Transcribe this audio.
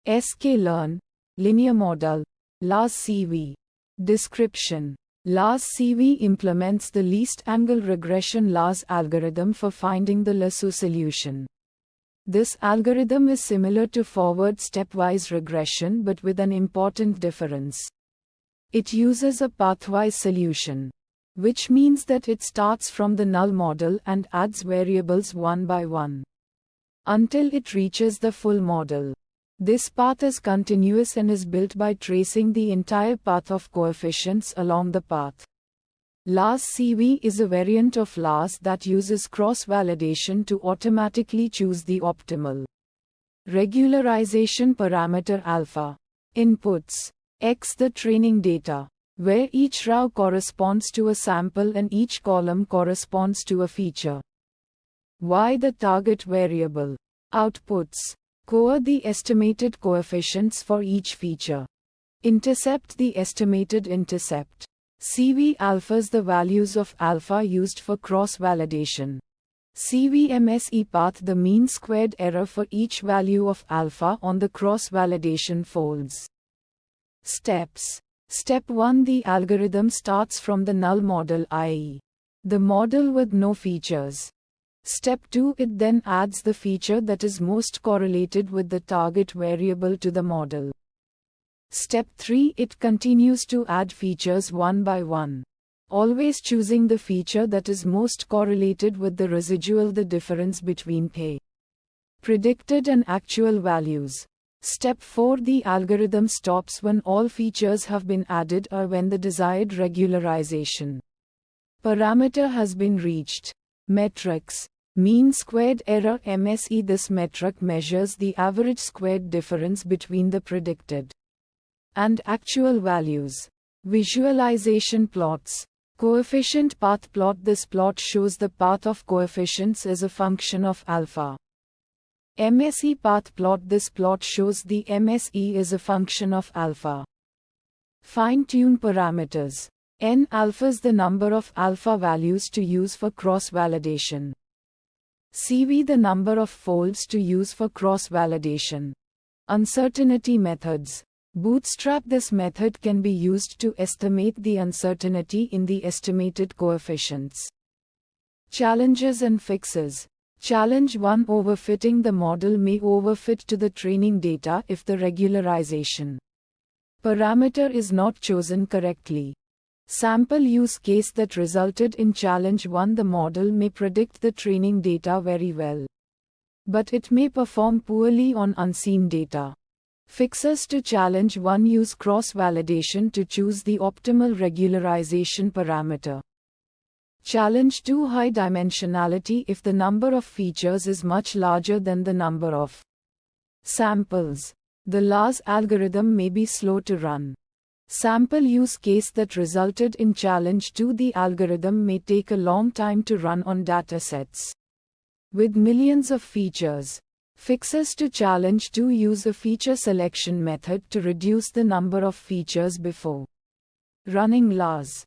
sklearn, linear model, LarsCV. Description: LarsCV implements the least angle regression Lars algorithm for finding the lasso solution. This algorithm is similar to forward stepwise regression but with an important difference. It uses a pathwise solution, which means that it starts from the null model and adds variables one by one until it reaches the full model. This path is continuous and is built by tracing the entire path of coefficients along the path. LarsCV is a variant of Lars that uses cross-validation to automatically choose the optimal regularization parameter alpha. Inputs: X the training data, where each row corresponds to a sample and each column corresponds to a feature. Y the target variable. Outputs: Core the estimated coefficients for each feature. Intercept the estimated intercept. CV alphas the values of alpha used for cross-validation. CVMSE path the mean squared error for each value of alpha on the cross-validation folds. Steps: Step 1: the algorithm starts from the null model, i.e., the model with no features. Step 2: it then adds the feature that is most correlated with the target variable to the model. Step 3: it continues to add features one by one, always choosing the feature that is most correlated with the residual, the difference between predicted and actual values. Step 4: the algorithm stops when all features have been added or when the desired regularization parameter has been reached. Metrics: Mean squared error MSE. This metric measures the average squared difference between the predicted and actual values. Visualization plots: Coefficient path plot. This plot shows the path of coefficients as a function of alpha. MSE path plot. This plot shows the MSE as a function of alpha. Fine-tune parameters: N alpha is the number of alpha values to use for cross-validation. CV the number of folds to use for cross-validation. Uncertainty methods: Bootstrap. This method can be used to estimate the uncertainty in the estimated coefficients. Challenges and fixes. Challenge 1: overfitting. The model may overfit to the training data if the regularization parameter is not chosen correctly. Sample use case that resulted in challenge 1: the model may predict the training data very well, but it may perform poorly on unseen data. Fixes to challenge 1: use cross-validation to choose the optimal regularization parameter. Challenge 2: high dimensionality. If the number of features is much larger than the number of samples, the Lars algorithm may be slow to run. Sample use case that resulted in challenge 2: the algorithm may take a long time to run on datasets with millions of features. Fixes to challenge 2: use a feature selection method to reduce the number of features before running Lars.